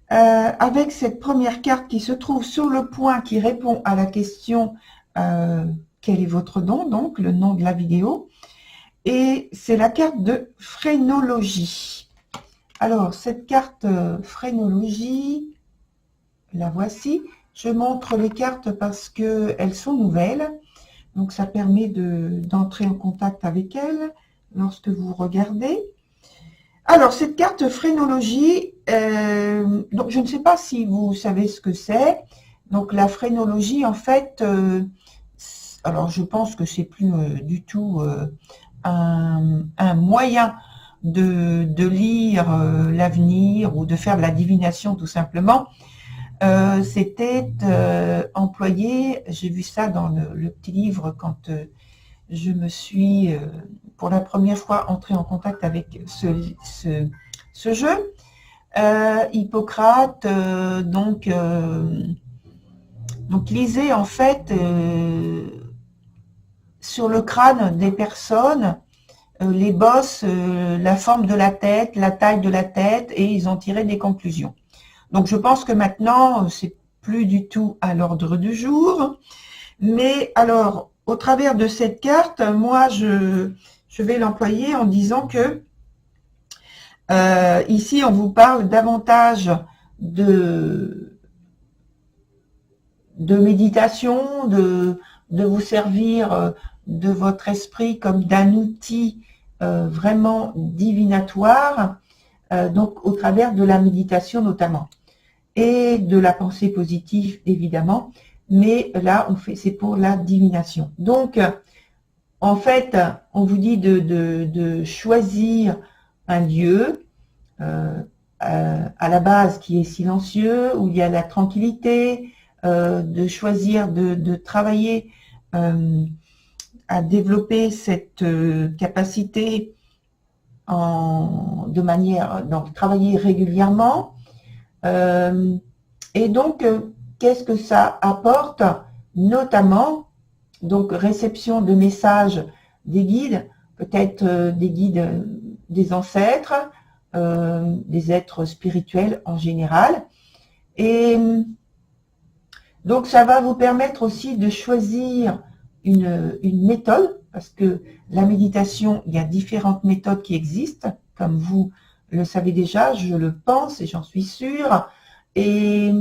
avec cette première carte qui se trouve sur le point qui répond à la question quel est votre nom, donc le nom de la vidéo. Et c'est la carte de phrénologie. Alors, cette carte phrénologie, la voici. Je montre les cartes parce qu'elles sont nouvelles. Donc, ça permet d'entrer en contact avec elles lorsque vous regardez. Alors, cette carte phrénologie, donc je ne sais pas si vous savez ce que c'est. Donc, la phrénologie, en fait, alors je pense que c'est plus du tout un moyen de lire l'avenir ou de faire de la divination tout simplement. C'était employé, j'ai vu ça dans le petit livre quand je me suis pour la première fois entrée en contact avec ce jeu. Hippocrate donc lisait en fait sur le crâne des personnes les bosses, la forme de la tête, la taille de la tête, et ils ont tiré des conclusions. Donc je pense que maintenant, c'est plus du tout à l'ordre du jour. Mais alors, au travers de cette carte, moi, je vais l'employer en disant que ici, on vous parle davantage de méditation, de vous servir de votre esprit comme d'un outil vraiment divinatoire, donc au travers de la méditation notamment, et de la pensée positive évidemment, mais là c'est pour la divination. Donc en fait, on vous dit de choisir un lieu à la base qui est silencieux, où il y a la tranquillité, de choisir de travailler à développer cette capacité de manière, donc travailler régulièrement. Et donc, qu'est-ce que ça apporte? Notamment, donc réception de messages des guides, peut-être des guides des ancêtres, des êtres spirituels en général. Et donc, ça va vous permettre aussi de choisir une méthode, parce que la méditation, il y a différentes méthodes qui existent, comme vous le savez déjà, je le pense et j'en suis sûre. Et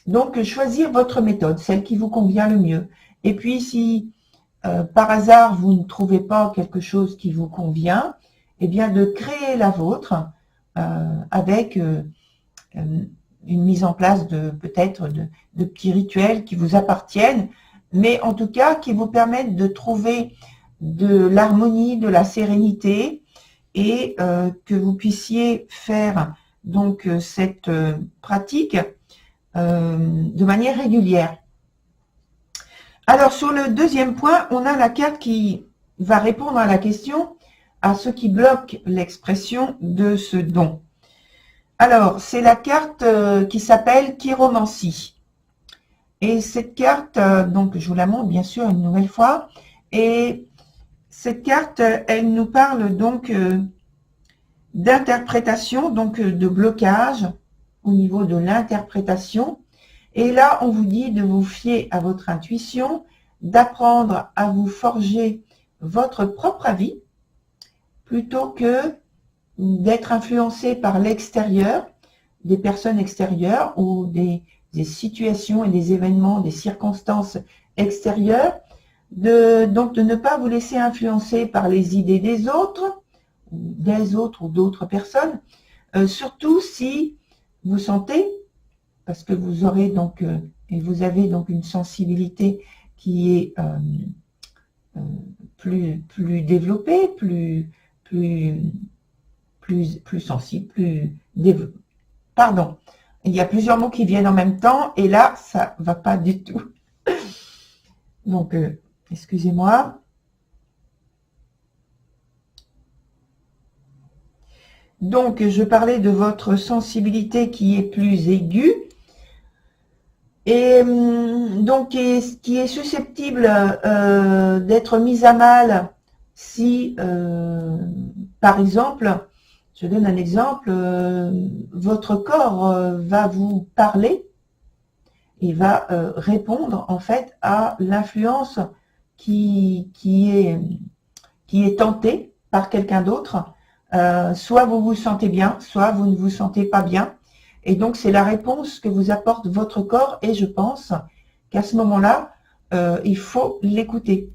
donc, choisir votre méthode, celle qui vous convient le mieux. Et puis, si par hasard, vous ne trouvez pas quelque chose qui vous convient, eh bien, de créer la vôtre avec une mise en place de peut-être de petits rituels qui vous appartiennent, mais en tout cas qui vous permettent de trouver de l'harmonie, de la sérénité, et que vous puissiez faire donc cette pratique de manière régulière. Alors sur le deuxième point, on a la carte qui va répondre à la question à ce qui bloque l'expression de ce don. Alors, c'est la carte qui s'appelle Chiromancie. Et cette carte, donc je vous la montre bien sûr une nouvelle fois. Et cette carte, elle nous parle donc d'interprétation, donc de blocage au niveau de l'interprétation. Et là, on vous dit de vous fier à votre intuition, d'apprendre à vous forger votre propre avis, plutôt que d'être influencé par l'extérieur, des personnes extérieures ou des situations et des événements, des circonstances extérieures, donc de ne pas vous laisser influencer par les idées des autres ou d'autres personnes, surtout si vous sentez, parce que vous aurez donc, et vous avez donc une sensibilité qui est plus développée, plus sensible, pardon, il y a plusieurs mots qui viennent en même temps, et là, ça va pas du tout. Donc, excusez-moi. Donc, je parlais de votre sensibilité qui est plus aiguë, et donc qui est susceptible d'être mise à mal si, par exemple, Je donne un exemple. Votre corps va vous parler et va répondre en fait à l'influence qui est tentée par quelqu'un d'autre. Soit vous vous sentez bien, soit vous ne vous sentez pas bien. Et donc, c'est la réponse que vous apporte votre corps. Et je pense qu'à ce moment-là, il faut l'écouter.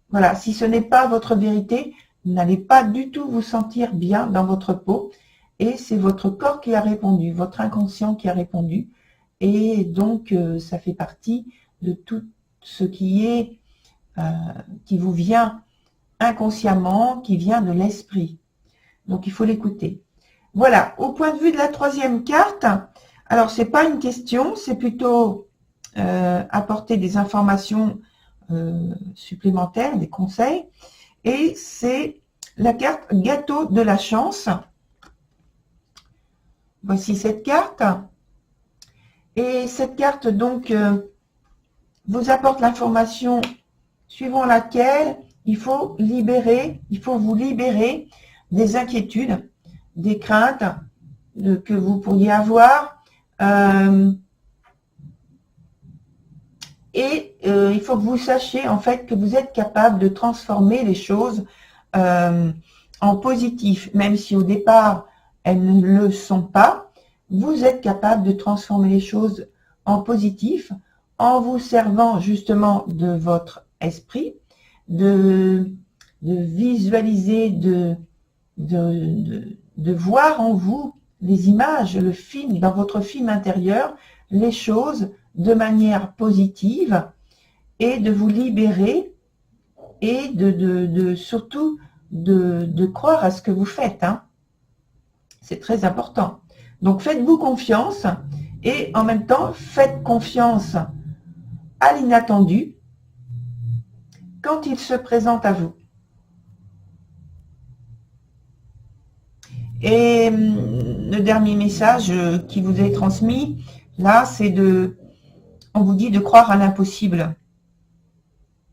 Voilà, si ce n'est pas votre vérité, vous n'allez pas du tout vous sentir bien dans votre peau. Et c'est votre corps qui a répondu, votre inconscient qui a répondu. Et donc, ça fait partie de tout ce qui vous vient inconsciemment, qui vient de l'esprit. Donc, il faut l'écouter. Voilà, au point de vue de la troisième carte, alors c'est pas une question, c'est plutôt apporter des informations supplémentaires, des conseils. Et c'est la carte gâteau de la chance. Voici cette carte. Et cette carte, donc, vous apporte l'information suivant laquelle il faut vous libérer des inquiétudes, des craintes que vous pourriez avoir. Il faut que vous sachiez en fait que vous êtes capable de transformer les choses en positif, même si au départ elles ne le sont pas. Vous êtes capable de transformer les choses en positif en vous servant justement de votre esprit, de visualiser, de voir en vous les images, le film, dans votre film intérieur, les choses de manière positive et de vous libérer et surtout de croire à ce que vous faites. Hein. C'est très important. Donc faites-vous confiance et en même temps faites confiance à l'inattendu quand il se présente à vous. Et le dernier message qui vous est transmis, là, c'est on vous dit de croire à l'impossible.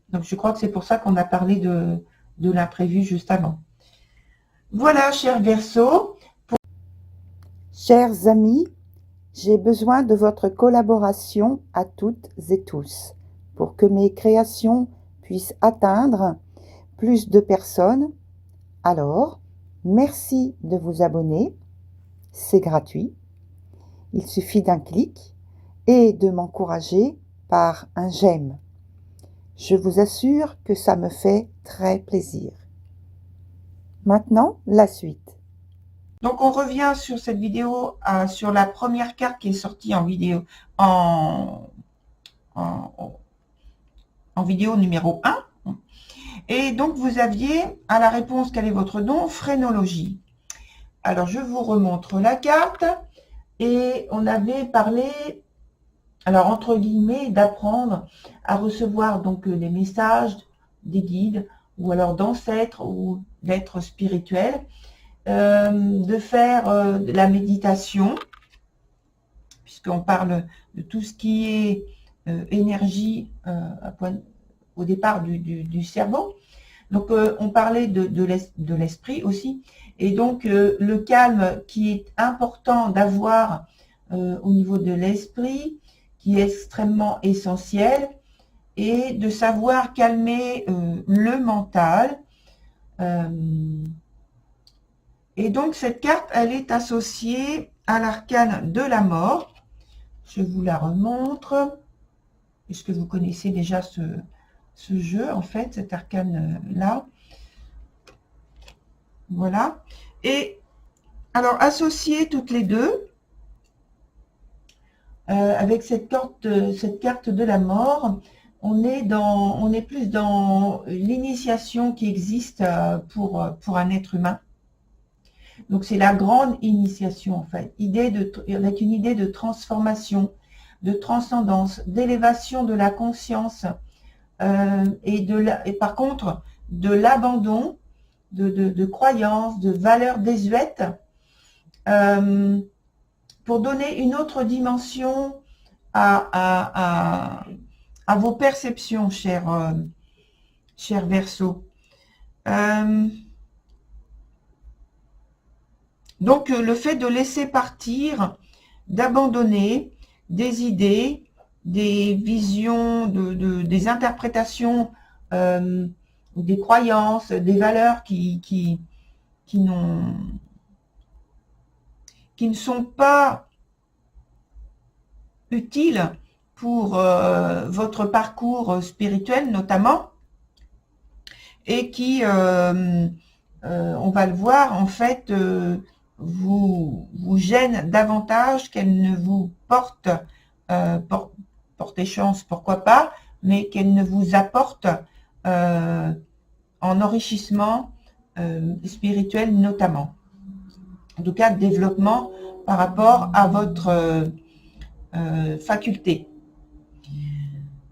Donc, je crois que c'est pour ça qu'on a parlé de l'imprévu juste avant. Voilà, chers Verseaux. Chers amis, j'ai besoin de votre collaboration à toutes et tous pour que mes créations puissent atteindre plus de personnes. Alors, merci de vous abonner. C'est gratuit. Il suffit d'un clic et de m'encourager par un j'aime. Je vous assure que ça me fait très plaisir. Maintenant, la suite. Donc, on revient sur cette vidéo, sur la première carte qui est sortie en vidéo, en vidéo numéro 1. Et donc, vous aviez à la réponse, quel est votre nom? Phrénologie. Alors, je vous remontre la carte. Et on avait parlé, alors entre guillemets, d'apprendre à recevoir donc des messages des guides ou alors d'ancêtres ou d'êtres spirituels, de faire de la méditation, puisqu'on parle de tout ce qui est énergie au départ du cerveau. Donc, on parlait de l'esprit aussi. Et donc, le calme qui est important d'avoir au niveau de l'esprit, qui est extrêmement essentiel, et de savoir calmer le mental. Et donc, cette carte, elle est associée à l'arcane de la mort. Je vous la remontre, puisque vous connaissez déjà ce jeu, en fait, cet arcane-là. Voilà. Et alors, associer toutes les deux, avec cette carte de la mort, on est plus dans l'initiation qui existe pour un être humain. Donc, c'est la grande initiation, en fait, avec une idée de transformation, de transcendance, d'élévation de la conscience, et par contre, de l'abandon de croyances, de valeurs désuètes, pour donner une autre dimension à vos perceptions, chers Verseaux. Donc, le fait de laisser partir, d'abandonner des idées, des visions, des interprétations, des croyances, des valeurs qui ne sont pas utiles pour votre parcours spirituel notamment, et qui, on va le voir, en fait, vous gênent davantage qu'elles ne vous portent chance, pourquoi pas, mais qu'elles ne vous apportent en enrichissement spirituel notamment. En tout cas, développement par rapport à votre faculté.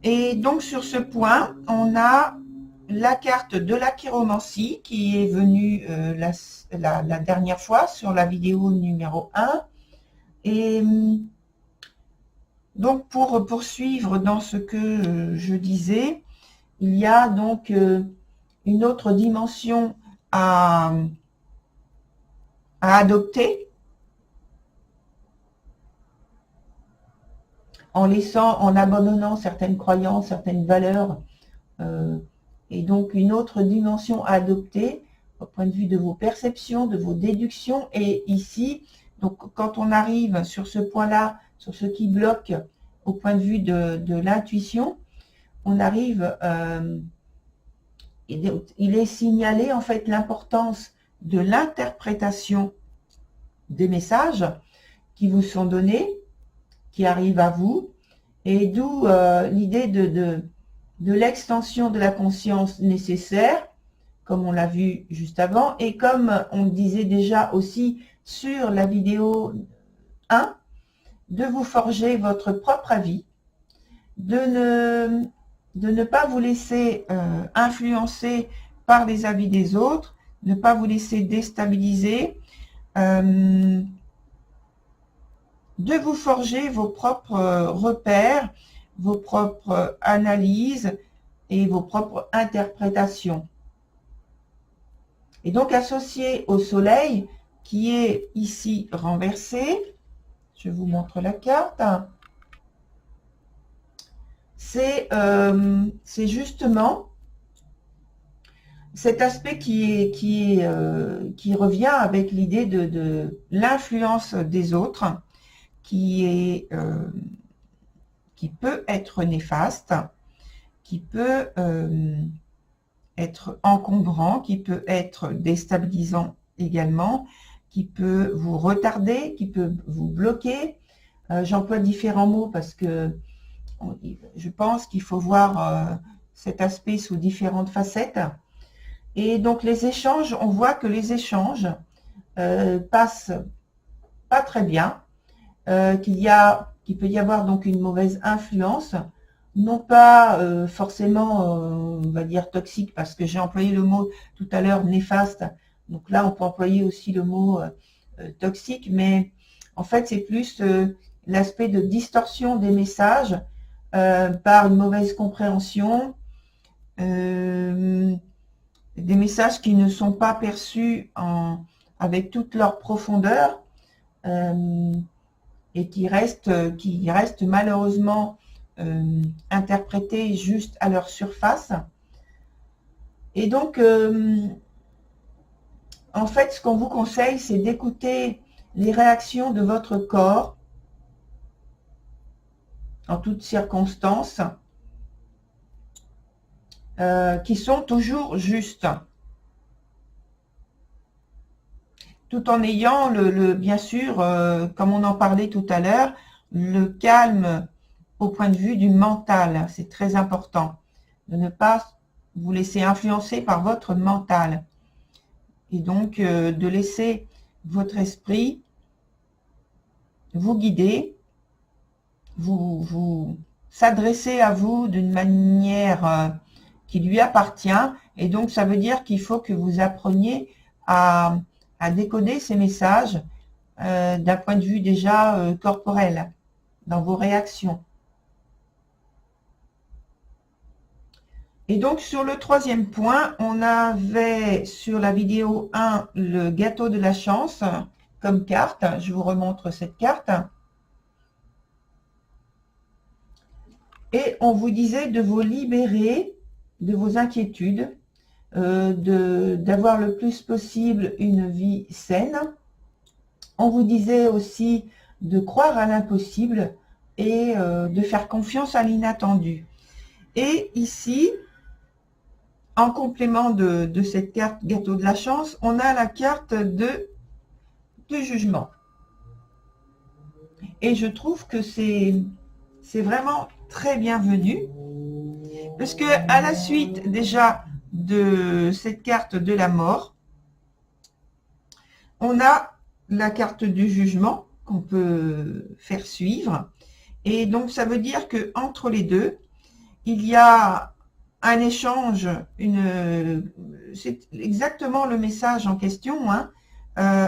Et donc, sur ce point, on a la carte de la chiromancie qui est venue la dernière fois sur la vidéo numéro 1. Et donc, pour poursuivre dans ce que je disais, il y a donc une autre dimension à adopter en abandonnant certaines croyances, certaines valeurs, et donc une autre dimension à adopter au point de vue de vos perceptions, de vos déductions. Et ici, donc quand on arrive sur ce point-là, sur ce qui bloque au point de vue de l'intuition, on arrive, il est signalé en fait l'importance de l'interprétation des messages qui vous sont donnés, qui arrivent à vous, et d'où l'idée de l'extension de la conscience nécessaire, comme on l'a vu juste avant, et comme on le disait déjà aussi sur la vidéo 1, de vous forger votre propre avis, de ne pas vous laisser influencer par les avis des autres, ne pas vous laisser déstabiliser, de vous forger vos propres repères, vos propres analyses et vos propres interprétations. Et donc associé au soleil qui est ici renversé, je vous montre la carte, c'est justement cet aspect qui revient avec l'idée de l'influence des autres, qui peut être néfaste, qui peut être encombrant, qui peut être déstabilisant également, qui peut vous retarder, qui peut vous bloquer. J'emploie différents mots parce que je pense qu'il faut voir cet aspect sous différentes facettes. Et donc les échanges, on voit que les échanges passent pas très bien, qu'il peut y avoir donc une mauvaise influence, non pas forcément, on va dire toxique, parce que j'ai employé le mot tout à l'heure néfaste, donc là on peut employer aussi le mot toxique, mais en fait c'est plus l'aspect de distorsion des messages par une mauvaise compréhension, des messages qui ne sont pas perçus avec toute leur profondeur, et qui restent malheureusement interprétés juste à leur surface. Et donc, en fait, ce qu'on vous conseille, c'est d'écouter les réactions de votre corps en toutes circonstances, qui sont toujours justes, tout en ayant bien sûr, comme on en parlait tout à l'heure, le calme au point de vue du mental. C'est très important de ne pas vous laisser influencer par votre mental, et donc de laisser votre esprit vous guider, vous s'adresser à vous d'une manière qui lui appartient. Et donc ça veut dire qu'il faut que vous appreniez à décoder ces messages d'un point de vue déjà corporel, dans vos réactions. Et donc sur le troisième point, on avait sur la vidéo 1 le gâteau de la chance, comme carte. Je vous remontre cette carte. Et on vous disait de vous libérer de vos inquiétudes, d'avoir le plus possible une vie saine. On vous disait aussi de croire à l'impossible et de faire confiance à l'inattendu. Et ici, en complément de cette carte gâteau de la chance, on a la carte du jugement. Et je trouve que c'est vraiment très bienvenu, parce que à la suite déjà de cette carte de la mort, on a la carte du jugement qu'on peut faire suivre. Et donc ça veut dire que entre les deux, il y a un échange, c'est exactement le message en question, hein.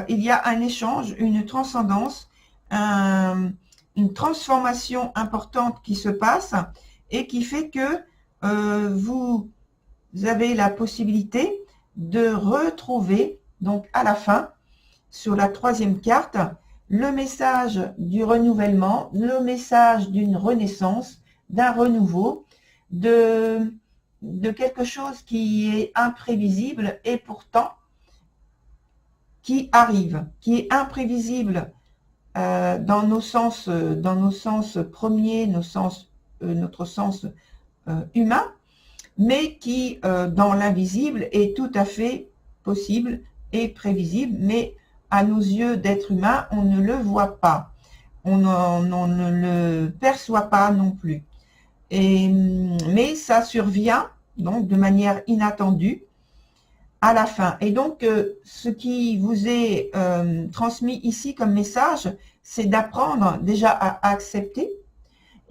Il y a un échange, une transcendance, une transformation importante qui se passe et qui fait que vous avez la possibilité de retrouver, donc à la fin, sur la troisième carte, le message du renouvellement, le message d'une renaissance, d'un renouveau, de quelque chose qui est imprévisible et pourtant qui arrive, qui est imprévisible dans nos sens premiers, notre sens humain, mais qui dans l'invisible est tout à fait possible et prévisible, mais à nos yeux d'êtres humains, on ne le voit pas, on ne le perçoit pas non plus. Mais ça survient donc de manière inattendue à la fin. Et donc, ce qui vous est transmis ici comme message, c'est d'apprendre déjà à accepter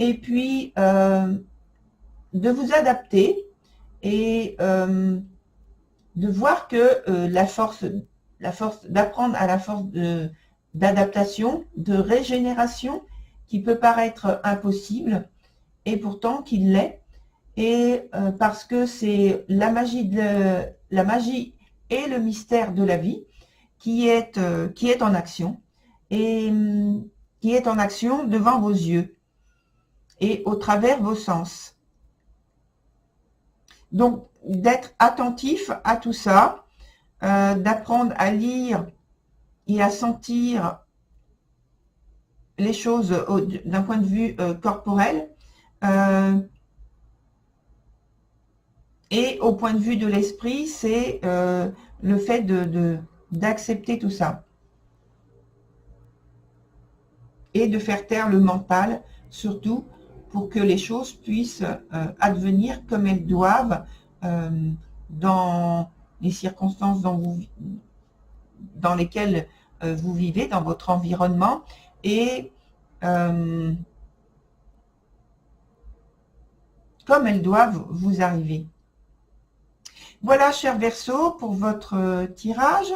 et puis de vous adapter et de voir que la force d'apprendre à la force d'adaptation, de régénération, qui peut paraître impossible, et pourtant qu'il l'est, et parce que c'est la magie et le mystère de la vie qui est en action, et qui est en action devant vos yeux et au travers vos sens. Donc, d'être attentif à tout ça, d'apprendre à lire et à sentir les choses d'un point de vue corporel, et au point de vue de l'esprit, c'est le fait d'accepter tout ça. Et de faire taire le mental, surtout pour que les choses puissent advenir comme elles doivent dans les circonstances dans lesquelles vous vivez, dans votre environnement, et comme elles doivent vous arriver. Voilà, cher Verseau, pour votre tirage.